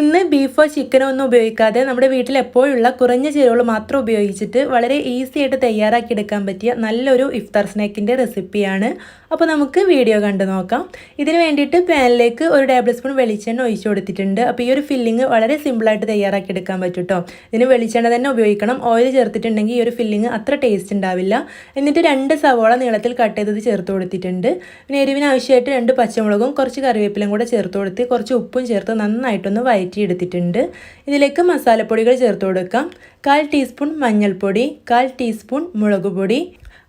ഇന്ന് ബീഫോ ചിക്കനോ ഒന്നും ഉപയോഗിക്കാതെ നമ്മുടെ വീട്ടിൽ എപ്പോഴുള്ള കുറഞ്ഞ ചേരുവകൾ മാത്രം ഉപയോഗിച്ചിട്ട് വളരെ ഈസി ആയിട്ട് തയ്യാറാക്കിയെടുക്കാൻ പറ്റിയ നല്ലൊരു ഇഫ്താർ സ്നാക്കിൻ്റെ റെസിപ്പിയാണ്. അപ്പോൾ നമുക്ക് വീഡിയോ കണ്ടു നോക്കാം. ഇതിന് വേണ്ടിയിട്ട് പാനിലേക്ക് ഒരു ടേബിൾ സ്പൂൺ വെളിച്ചെണ്ണ ഒഴിച്ചു കൊടുത്തിട്ടുണ്ട്. അപ്പോൾ ഈ ഒരു ഫില്ലിങ് വളരെ സിമ്പിളായിട്ട് തയ്യാറാക്കിയെടുക്കാൻ പറ്റും കേട്ടോ. ഇതിന് വെളിച്ചെണ്ണ തന്നെ ഉപയോഗിക്കണം. ഓയിൽ ചേർത്തിട്ടുണ്ടെങ്കിൽ ഈ ഒരു ഫില്ലിങ് അത്ര ടേസ്റ്റ് ഉണ്ടാവില്ല. എന്നിട്ട് 2 സവോള നീളത്തിൽ കട്ട് ചെയ്തത് ചേർത്ത് കൊടുത്തിട്ടുണ്ട്. പിന്നെ എരിവിന് ആവശ്യമായിട്ട് 2 പച്ചമുളകും കുറച്ച് കറിവേപ്പിലയും കൂടെ ചേർത്ത് കൊടുത്ത് കുറച്ച് ഉപ്പും ചേർത്ത് നന്നായിട്ടൊന്ന് വഴറ്റിയെടുത്തിട്ടുണ്ട്. ഇതിലേക്ക് മസാലപ്പൊടികൾ ചേർത്ത് കൊടുക്കാം. 1/4 ടീസ്പൂൺ മഞ്ഞൾപ്പൊടി, 1/4 ടീസ്പൂൺ മുളക് പൊടി,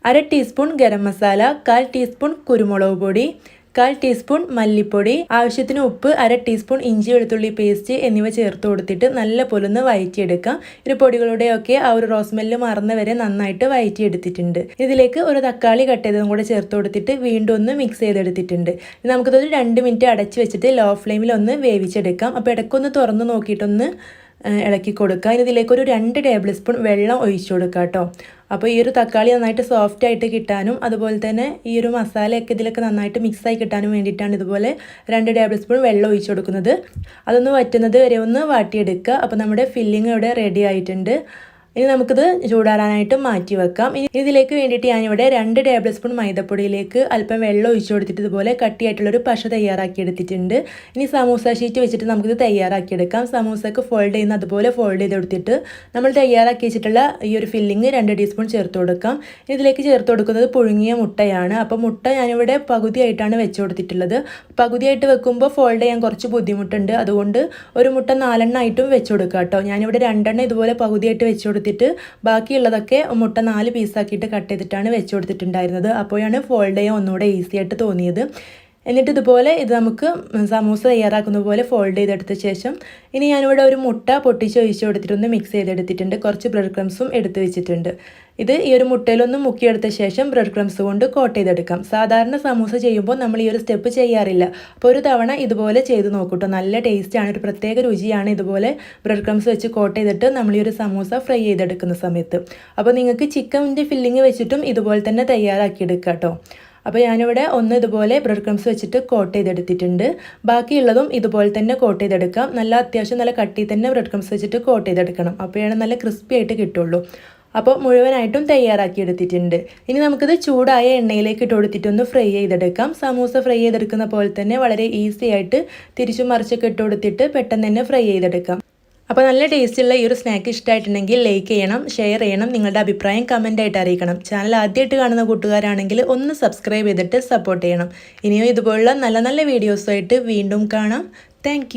1/2 ടീസ്പൂൺ ഗരം മസാല, 1/4 ടീസ്പൂൺ കുരുമുളക് പൊടി, 1/4 ടീസ്പൂൺ മല്ലിപ്പൊടി, ആവശ്യത്തിന് ഉപ്പ്, 1/2 ടീസ്പൂൺ ഇഞ്ചി വെളുത്തുള്ളി പേസ്റ്റ് എന്നിവ ചേർത്ത് കൊടുത്തിട്ട് നല്ല പോലെ ഒന്ന് വഴറ്റിയെടുക്കാം. ഈ പൊടികളുടെയൊക്കെ ആ ഒരു റോസ്മെല്ല് മാറുന്ന വരെ നന്നായിട്ട് വഴറ്റിയെടുത്തിട്ടുണ്ട്. ഇതിലേക്ക് ഒരു തക്കാളി കട്ട് ചെയ്തതും കൂടെ ചേർത്ത് കൊടുത്തിട്ട് വീണ്ടും ഒന്ന് മിക്സ് ചെയ്തെടുത്തിട്ടുണ്ട്. നമുക്കിതൊരു 2 മിനിറ്റ് അടച്ച് വെച്ചിട്ട് ലോ ഫ്ലെയിമിൽ ഒന്ന് വേവിച്ചെടുക്കാം. അപ്പോൾ ഇടയ്ക്കൊന്ന് തുറന്ന് നോക്കിയിട്ടൊന്ന് ഇളക്കി കൊടുക്കുക. ഇതിലേക്ക് ഒരു 2 ടേബിൾ സ്പൂൺ വെള്ളം ഒഴിച്ചു കൊടുക്കുക കേട്ടോ. അപ്പോൾ ഈ ഒരു തക്കാളി നന്നായിട്ട് സോഫ്റ്റ് ആയിട്ട് കിട്ടാനും അതുപോലെ തന്നെ ഈ ഒരു മസാലയൊക്കെ ഇതിലൊക്കെ നന്നായിട്ട് മിക്സായി കിട്ടാനും വേണ്ടിയിട്ടാണ് ഇതുപോലെ 2 ടേബിൾ സ്പൂൺ വെള്ളം ഒഴിച്ചു കൊടുക്കുന്നത്. അതൊന്ന് വറ്റുന്നത് വരെ ഒന്ന് വാട്ടിയെടുക്കുക. അപ്പോൾ നമ്മുടെ ഫില്ലിങ് ഇവിടെ റെഡി ആയിട്ടുണ്ട്. ഇനി നമുക്കിത് ചൂടാറാനായിട്ട് മാറ്റി വെക്കാം. ഇതിലേക്ക് വേണ്ടിയിട്ട് ഞാനിവിടെ 2 ടേബിൾ സ്പൂൺ മൈദപ്പൊടിയിലേക്ക് അല്പം വെള്ളം ഒഴിച്ചു കൊടുത്തിട്ട് ഇതുപോലെ കട്ടിയായിട്ടുള്ളൊരു പശ തയ്യാറാക്കി എടുത്തിട്ടുണ്ട്. ഇനി സമൂസ ഷീറ്റ് വെച്ചിട്ട് നമുക്കിത് തയ്യാറാക്കിയെടുക്കാം. സമൂസക്ക് ഫോൾഡ് ചെയ്യുന്ന അതുപോലെ ഫോൾഡ് ചെയ്തെടുത്തിട്ട് നമ്മൾ തയ്യാറാക്കി വെച്ചിട്ടുള്ള ഈ ഒരു ഫില്ലിങ് 2 ടീസ്പൂൺ ചേർത്ത് കൊടുക്കാം. ഇതിലേക്ക് ചേർത്ത് കൊടുക്കുന്നത് പുഴുങ്ങിയ മുട്ടയാണ്. അപ്പോൾ മുട്ട ഞാനിവിടെ പകുതിയായിട്ടാണ് വെച്ച് കൊടുത്തിട്ടുള്ളത്. പകുതിയായിട്ട് വെക്കുമ്പോൾ ഫോൾഡ് ചെയ്യാൻ കുറച്ച് ബുദ്ധിമുട്ടുണ്ട്. അതുകൊണ്ട് ഒരു മുട്ട 4 എണ്ണമായിട്ടും വെച്ച് കൊടുക്കുക കേട്ടോ. ഞാനിവിടെ 2 എണ്ണം ഇതുപോലെ പകുതിയായിട്ട് വെച്ച് കൊടുത്തിട്ട് ബാക്കിയുള്ളതൊക്കെ മുട്ട 4 പീസാക്കിയിട്ട് കട്ട് ചെയ്തിട്ടാണ് വെച്ച് കൊടുത്തിട്ടുണ്ടായിരുന്നത്. അപ്പോഴാണ് ഫോൾഡ് ചെയ്യാൻ ഒന്നുകൂടെ ഈസി ആയിട്ട് തോന്നിയത്. എന്നിട്ട് ഇതുപോലെ ഇത് നമുക്ക് സമൂസ തയ്യാറാക്കുന്ന പോലെ ഫോൾഡ് ചെയ്തെടുത്ത ശേഷം ഇനി ഞാനിവിടെ ഒരു മുട്ട പൊട്ടിച്ച് ഒഴിച്ച് കൊടുത്തിട്ടൊന്ന് മിക്സ് ചെയ്തെടുത്തിട്ടുണ്ട്. കുറച്ച് ബ്രെഡ് ക്രംസും എടുത്ത് വെച്ചിട്ടുണ്ട്. ഇത് ഈ ഒരു മുട്ടയിലൊന്ന് മുക്കിയെടുത്ത ശേഷം ബ്രെഡ് ക്രംസ് കൊണ്ട് കോട്ട് ചെയ്തെടുക്കാം. സാധാരണ സമൂസ ചെയ്യുമ്പോൾ നമ്മൾ ഈ ഒരു സ്റ്റെപ്പ് ചെയ്യാറില്ല. അപ്പോൾ ഒരു തവണ ഇതുപോലെ ചെയ്ത് നോക്കൂട്ടോ. നല്ല ടേസ്റ്റാണ്, ഒരു പ്രത്യേക രുചിയാണ് ഇതുപോലെ ബ്രെഡ് ക്രംസ് വെച്ച് കോട്ട് ചെയ്തിട്ട് നമ്മൾ ഈ ഒരു സമൂസ ഫ്രൈ ചെയ്തെടുക്കുന്ന സമയത്ത്. അപ്പോൾ നിങ്ങൾക്ക് ചിക്കൻ്റെ ഫില്ലിങ് വെച്ചിട്ടും ഇതുപോലെ തന്നെ തയ്യാറാക്കിയെടുക്കാം കേട്ടോ. അപ്പോൾ ഞാനിവിടെ ഒന്ന് ഇതുപോലെ ബ്രെഡ് ക്രംസ് വെച്ചിട്ട് കോട്ട് ചെയ്തെടുത്തിട്ടുണ്ട്. ബാക്കിയുള്ളതും ഇതുപോലെ തന്നെ കോട്ട് ചെയ്തെടുക്കാം. അത്യാവശ്യം നല്ല കട്ടി തന്നെ ബ്രെഡ് ക്രംസ് വെച്ചിട്ട് കോട്ട് ചെയ്തെടുക്കണം. അപ്പോഴാണ് നല്ല ക്രിസ്പി ആയിട്ട് കിട്ടുള്ളൂ. അപ്പോൾ മുഴുവനായിട്ടും തയ്യാറാക്കിയെടുത്തിട്ടുണ്ട്. ഇനി നമുക്കിത് ചൂടായ എണ്ണയിലേക്ക് ഇട്ട് കൊടുത്തിട്ടൊന്ന് ഫ്രൈ ചെയ്തെടുക്കാം. സമൂസ ഫ്രൈ ചെയ്തെടുക്കുന്ന പോലെ തന്നെ വളരെ ഈസി ആയിട്ട് തിരിച്ചും മറിച്ചൊക്കെ ഇട്ട് കൊടുത്തിട്ട് പെട്ടെന്ന് തന്നെ ഫ്രൈ ചെയ്തെടുക്കാം. അപ്പോൾ നല്ല ടേസ്റ്റുള്ള ഈ ഒരു സ്നാക്ക് ഇഷ്ടമായിട്ടുണ്ടെങ്കിൽ ലൈക്ക് ചെയ്യണം, ഷെയർ ചെയ്യണം, നിങ്ങളുടെ അഭിപ്രായം കമൻ്റായിട്ട് അറിയിക്കണം. ചാനൽ ആദ്യമായിട്ട് കാണുന്ന കൂട്ടുകാരാണെങ്കിൽ ഒന്ന് സബ്സ്ക്രൈബ് ചെയ്തിട്ട് സപ്പോർട്ട് ചെയ്യണം. ഇനിയും ഇതുപോലുള്ള നല്ല നല്ല വീഡിയോസുമായിട്ട് വീണ്ടും കാണാം. താങ്ക്